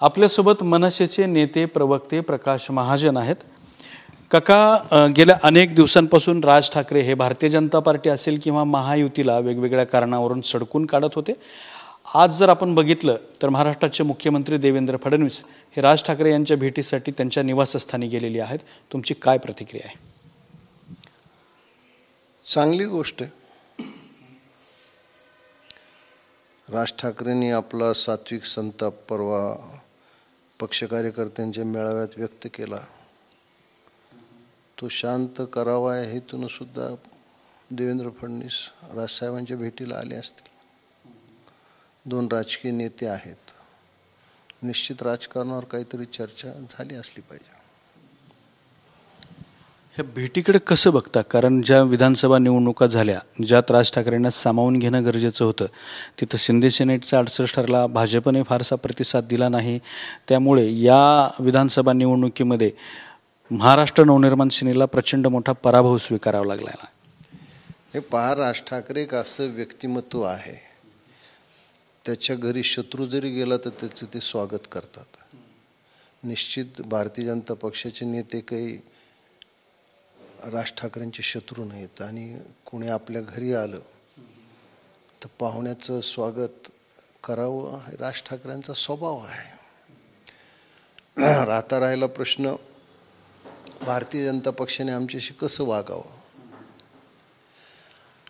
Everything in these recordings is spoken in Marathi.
आपल्यासोबत मनसेचे नेते प्रवक्ते प्रकाश महाजन आहेत. काका, गेल्या अनेक दिवसांपासून राज ठाकरे हे भारतीय जनता पार्टी असेल किंवा महायुतीला वेगवेगळ्या कारणावरून सडकून काढत होते. आज जर आपण बघितलं तर महाराष्ट्राचे मुख्यमंत्री देवेंद्र फडणवीस हे राज ठाकरे यांच्या भेटीसाठी त्यांच्या निवासस्थानी गेलेली आहेत. तुमची काय प्रतिक्रिया आहे? चांगली गोष्ट आहे. राज ठाकरेंनी आपला सात्विक संताप परवा पक्ष कार्यकर्त्यांच्या मेळाव्यात व्यक्त केला. तो शांत करावा या हेतून सुद्धा देवेंद्र फडणवीस राजसाहेबांच्या भेटीला आले असतील. दोन राजकीय नेते आहेत, निश्चित राजकारणावर काहीतरी चर्चा झाली असली पाहिजे. ह्या भेटीकडे कसं बघता? कारण ज्या विधानसभा निवडणुका झाल्या, ज्यात राज ठाकरेंना सामावून घेणं गरजेचं होतं, तिथं शिंदे सेनेटचा 68 ठरला, भाजपने फारसा प्रतिसाद दिला नाही. त्यामुळे या विधानसभा निवडणुकीमध्ये महाराष्ट्र नवनिर्माण सेनेला प्रचंड मोठा पराभव स्वीकारावा लागला. हे पहा, राज ठाकरे एक असं व्यक्तिमत्व आहे, त्याच्या घरी शत्रू जरी गेला तर त्याचं ते स्वागत करतात. निश्चित भारतीय जनता पक्षाचे नेते काही राज ठाकरेंचे शत्रू नाहीत आणि कोणी आपल्या घरी आलं तर पाहुण्याचं स्वागत करावं हा राज ठाकरेंचा स्वभाव आहे. राहता राहिला प्रश्न, भारतीय जनता पक्षाने आमच्याशी कसं वागावं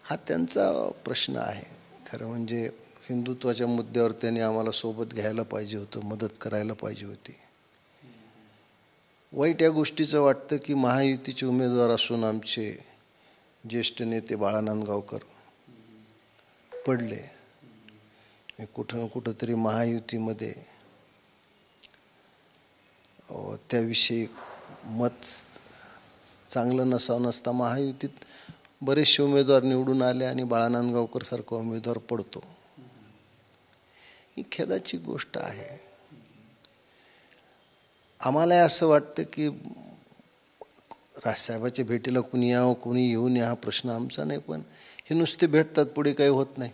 हा त्यांचा प्रश्न आहे. खरं म्हणजे हिंदुत्वाच्या मुद्द्यावर त्यांनी आम्हाला सोबत घ्यायला पाहिजे होतं, मदत करायला पाहिजे होती. वाईट या गोष्टीचं वाटतं की महायुतीचे उमेदवार असून आमचे ज्येष्ठ नेते बाळा नांदगावकर पडले. कुठं ना कुठं तरी महायुतीमध्ये त्याविषयी मत चांगलं नसता महायुतीत बरेचसे उमेदवार निवडून आले आणि बाळा नांदगावकर सारखा उमेदवार पडतो. ही खेदाची गोष्ट आहे. आम्हाला असं वाटतं की राजसाहेबाच्या भेटीला कुणी यावं कुणी येऊ नये हा प्रश्न आमचा नाही, पण हे नुसते भेटतात, पुढे काही होत नाही.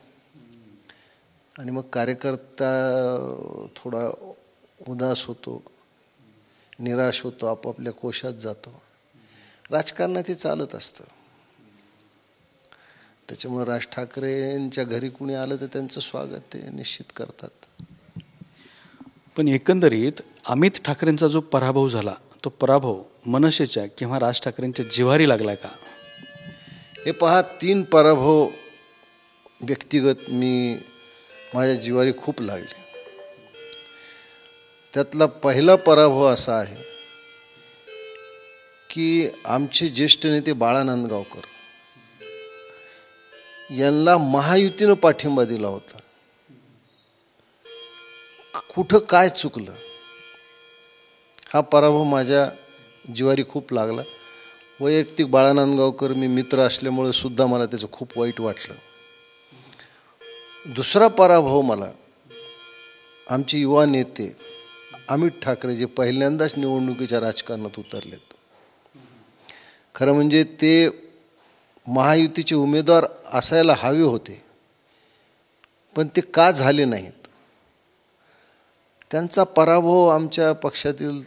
आणि मग कार्यकर्ता थोडा उदास होतो, निराश होतो, आपापल्या कोशात जातो. राजकारणात हे चालत असतं. त्याच्यामुळे राज ठाकरेंच्या घरी कुणी आलं तर त्यांचं स्वागत ते निश्चित करतात. पण एकंदरीत अमित ठाकरेंचा जो पराभव झाला, तो पराभव मनसेच्या किंवा राज ठाकरेंच्या जिव्हारी लागला का? हे पहा, 3 पराभव व्यक्तिगत माझ्या जिव्हारी खूप लागले. त्यातला पहिला पराभव असा आहे की आमचे ज्येष्ठ नेते बाळा नांदगावकर यांना महायुतीनं पाठिंबा दिला होता. कुठं काय चुकलं हा पराभव माझ्या जिवारी खूप लागला. वैयक्तिक बाळा नांदगावकर मी मित्र असल्यामुळे सुद्धा मला त्याचं खूप वाईट वाटलं. दुसरा पराभव मला आमचे युवा नेते अमित ठाकरे जे पहिल्यांदाच निवडणुकीच्या राजकारणात उतरलेत. खरं म्हणजे ते महायुतीचे उमेदवार असायला हवे होते, पण ते का झाले नाहीत. त्यांचा पराभव आमच्या पक्षातील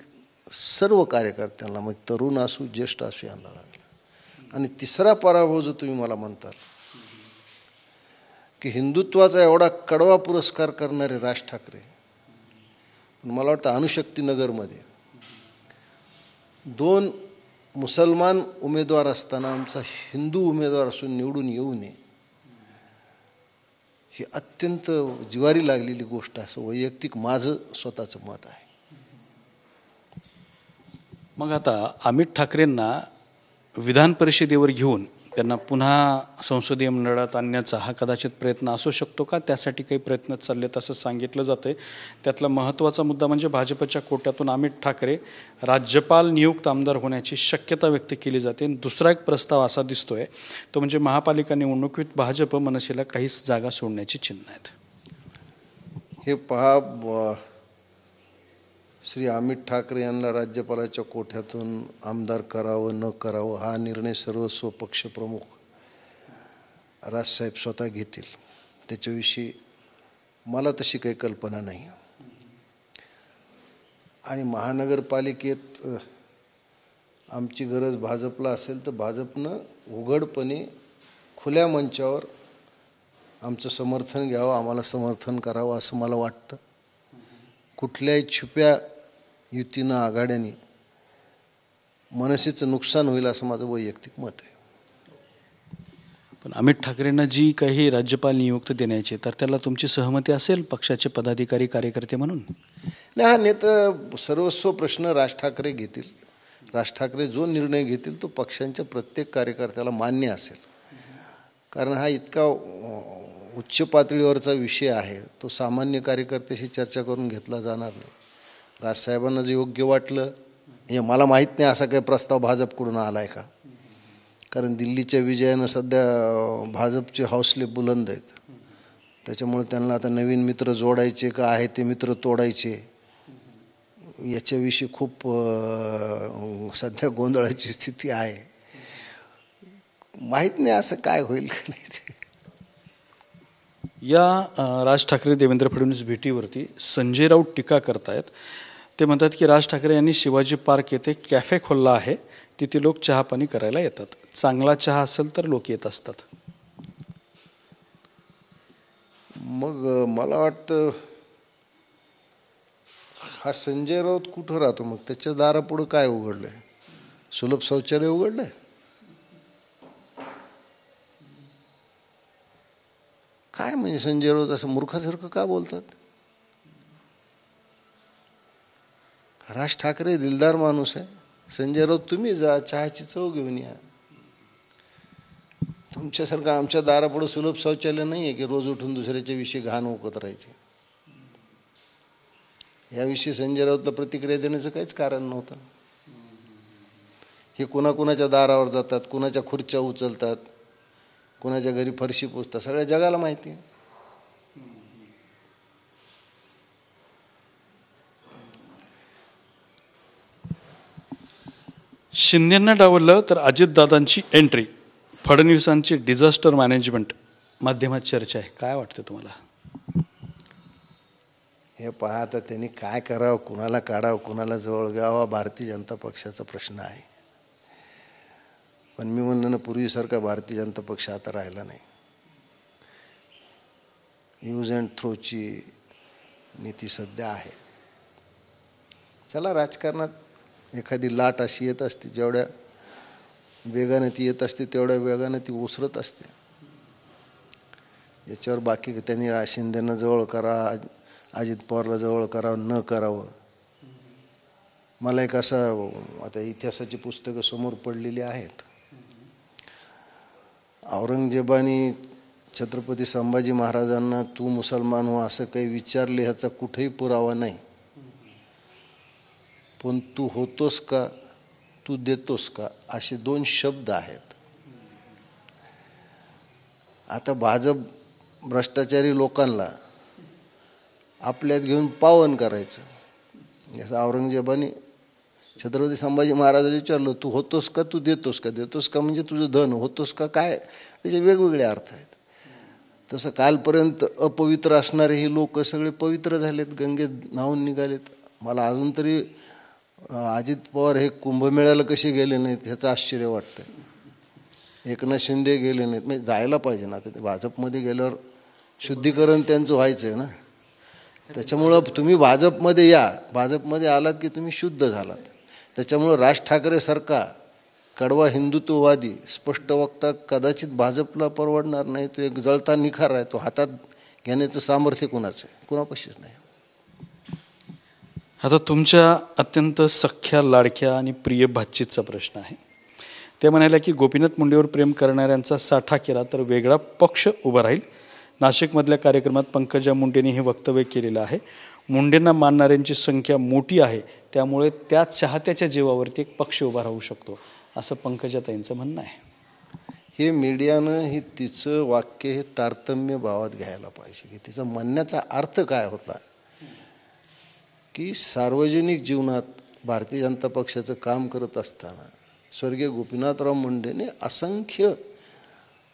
सर्व कार्यकर्त्यांना, मग तरुण असू ज्येष्ठ असू, यांना लागला. आणि तिसरा पराभव जो तुम्ही मला म्हणता की हिंदुत्वाचा एवढा कडवा पुरस्कार करणारे राज ठाकरे, मला वाटतं अणुशक्तीनगरमध्ये 2 मुसलमान उमेदवार असताना आमचा हिंदू उमेदवार असून निवडून येऊ नये, ही अत्यंत जिवारी लागलेली गोष्ट आहे, असं वैयक्तिक माझं स्वतःचं मत आहे. मग आता अमित ठाकरेंना विधान परिषदेवर घेऊन त्यांना पुन्हा संसदीय मंडळात आणण्याचा हा कदाचित प्रयत्न असू शकतो का? त्यासाठी काही प्रयत्न चाललेत असं सांगितलं जातंय. त्यातला महत्त्वाचा मुद्दा म्हणजे भाजपच्या कोट्यातून अमित ठाकरे राज्यपाल नियुक्त आमदार होण्याची शक्यता व्यक्त केली जाते. दुसरा एक प्रस्ताव असा दिसतोय, तो म्हणजे महापालिका निवडणुकीत भाजप मनसेला काहीच जागा सोडण्याची चिन्ह आहेत. हे पहा, श्री अमित ठाकरे यांना राज्यपालाच्या कोठ्यातून आमदार करावं न करावं हा निर्णय सर्वस्व पक्षप्रमुख राजसाहेब स्वतः घेतील. त्याच्याविषयी मला तशी काही कल्पना नाही. आणि महानगरपालिकेत आमची गरज भाजपला असेल तर भाजपनं उघडपणे खुल्या मंचावर आमचं समर्थन घ्यावं, आम्हाला समर्थन करावं असं मला वाटतं. कुठल्याही छुप्या युतीनं आघाड्यांनी मनसेचं नुकसान होईल असं माझं वैयक्तिक मत आहे. पण अमित ठाकरेंना जी काही राज्यपाल नियुक्ती देण्याची तर त्याला तुमची सहमती असेल पक्षाचे पदाधिकारी कार्यकर्ते म्हणून? नाही, हा नेता सर्वस्व प्रश्न राज ठाकरे घेतील. राज ठाकरे जो निर्णय घेतील तो पक्षांच्या प्रत्येक कार्यकर्त्याला मान्य असेल. कारण हा इतका उच्च पातळीवरचा विषय आहे, तो सामान्य कार्यकर्त्याशी चर्चा करून घेतला जाणार नाही. राजसाहेबांना जे योग्य वाटलं, हे मला माहीत नाही असा काही प्रस्ताव भाजपकडून आला आहे का, कारण दिल्लीच्या विजयानं सध्या भाजपचे हौसले बुलंद आहेत. त्याच्यामुळे त्यांना आता नवीन मित्र जोडायचे का आहे ते मित्र तोडायचे याच्याविषयी खूप सध्या गोंधळाची स्थिती आहे. माहीत नाही असं काय होईल का नाही ते. या राज ठाकरे देवेंद्र फडणवीस भेटीवरती संजय राऊत टीका करतायत. ते म्हणतात की राज ठाकरे यांनी शिवाजी पार्क येथे कॅफे खोलला आहे, तिथे लोक चहा पाणी करायला येतात. चांगला चहा असेल तर लोक येत असतात. मग मला वाटतं हा संजय राऊत कुठं राहतो, मग त्याच्या दारापुढं काय उघडलं आहे? सुलभ शौचालय उघडलं आहे? काय म्हणजे संजय राऊत असं मूर्खासारखं का बोलतात? राज ठाकरे दिलदार माणूस आहे. संजय राऊत तुम्ही जा, चहाची चव घेऊन या. तुमच्यासारखं आमच्या दारापुढं सुलभ शौचालय नाही आहे की रोज उठून दुसऱ्याच्या विषयी घाण ओकत राहायचे. याविषयी संजय राऊतला प्रतिक्रिया देण्याचं काहीच कारण नव्हतं. हे कुणाकुणाच्या दारावर जातात, कुणाच्या खुर्च्या उचलतात, कुणाच्या घरी फरशी पुसतात, सगळ्या जगाला माहिती आहे. शिंदेंना डावललं तर अजितदादांची एंट्री, फडणवीसांची डिझास्टर मॅनेजमेंट माध्यमात चर्चा आहे. काय वाटतं तुम्हाला? हे पहा, आता त्यांनी काय करावं, कुणाला काढावं, कुणाला जवळ घ्यावा, भारतीय जनता पक्षाचा प्रश्न आहे. पण मी म्हणलं ना, पूर्वीसारखा भारतीय जनता पक्ष आता राहिला नाही. यूज अँड थ्रोची नीती सध्या आहे. चला, राजकारणात एखादी लाट अशी येत असते, जेवढ्या वेगाने ती येत असते तेवढ्या वेगाने ती ओसरत असते. याच्यावर बाकी त्यांनी शिंदेंना जवळ करा, अजित पवारला जवळ करावं न करावं, मला एक असं, आता इतिहासाची पुस्तकं समोर पडलेली आहेत. औरंगजेबाने छत्रपती संभाजी महाराजांना तू मुसलमान हो असं काही विचारले ह्याचा कुठेही पुरावा नाही. पण तू होतोस का, तू देतोस का, असे दोन शब्द आहेत. आता भाजप भ्रष्टाचारी लोकांना आपल्यात घेऊन पावन करायचं. जसं औरंगजेबाने छत्रपती संभाजी महाराजांनी विचारलं, तू होतोस का, तू देतोस का. देतोस का म्हणजे तुझं धन, होतोस का काय, त्याचे वेगवेगळे अर्थ आहेत. तसं कालपर्यंत अपवित्र असणारे हे लोक सगळे पवित्र झालेत, गंगेत न्हावून निघालेत. मला अजून तरी अजित पवार हे कुंभमेळ्याला कसे गेले नाहीत ह्याचं आश्चर्य वाटतं. एकनाथ शिंदे गेले नाहीत, म्हणजे जायला पाहिजे ना. ते भाजपमध्ये गेल्यावर शुद्धीकरण त्यांचं व्हायचं आहे ना. त्याच्यामुळं तुम्ही भाजपमध्ये या, भाजपमध्ये आलात की तुम्ही शुद्ध झालात. त्याच्यामुळं राज ठाकरेसारखा कडवा हिंदुत्ववादी स्पष्ट वक्ता कदाचित भाजपला परवडणार नाही. तो एक जळता निखार आहे, तो हातात घेण्याचं सामर्थ्य कुणाचं आहे, कुणापाशीच नाही. आता तुमच्या अत्यंत सख्या, लाडक्या आणि प्रिय भाचीचा प्रश्न आहे. ते म्हणाले की गोपीनाथ मुंडेवर प्रेम करणाऱ्यांचा साठा केला तर वेगळा पक्ष उभा राहील. नाशिकमधल्या कार्यक्रमात पंकजा मुंडेंनी हे वक्तव्य केलेलं आहे. मुंडेंना मानणाऱ्यांची संख्या मोठी आहे, त्यामुळे त्या चाहत्याच्या जीवावरती एक पक्ष उभा राहू शकतो, असं पंकजाताईंचं म्हणणं आहे. हे मीडियानं हे तिचं वाक्य हे तारतम्य भावात घ्यायला पाहिजे की तिचा म्हणण्याचा अर्थ काय होता. की सार्वजनिक जीवनात भारतीय जनता पक्षाचं काम करत असताना स्वर्गीय गोपीनाथराव मुंडेने असंख्य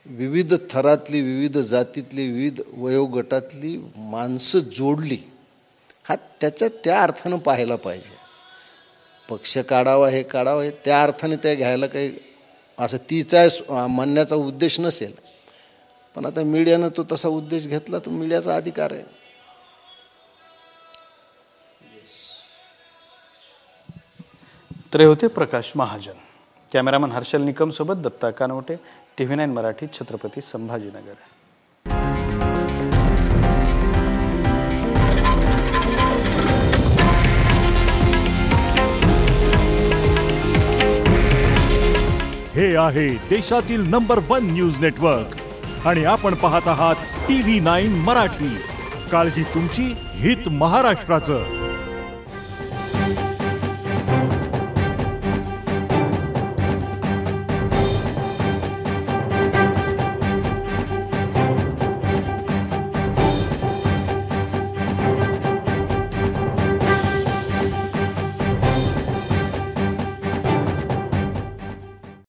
विविध थरातली, विविध जातीतली, विविध वयोगटातली माणसं जोडली. हा त्याच्या त्या अर्थानं पाहायला पाहिजे. पक्ष काढावा हे काढावं हे त्या अर्थाने त्या घ्यायला काही असं तिचा म्हणण्याचा उद्देश नसेल. पण आता मीडियानं तो तसा उद्देश घेतला तो मीडियाचा अधिकार आहे. तर हे होते प्रकाश महाजन. कॅमेरामन हर्षल निकम सोबत दत्ता कानवटे, TV9 मराठी, छत्रपती संभाजीनगर. हे आहे देशातील नंबर 1 न्यूज नेटवर्क आणि आपण पाहत आहात TV9 मराठी. काळजी तुमची, हित महाराष्ट्राचं.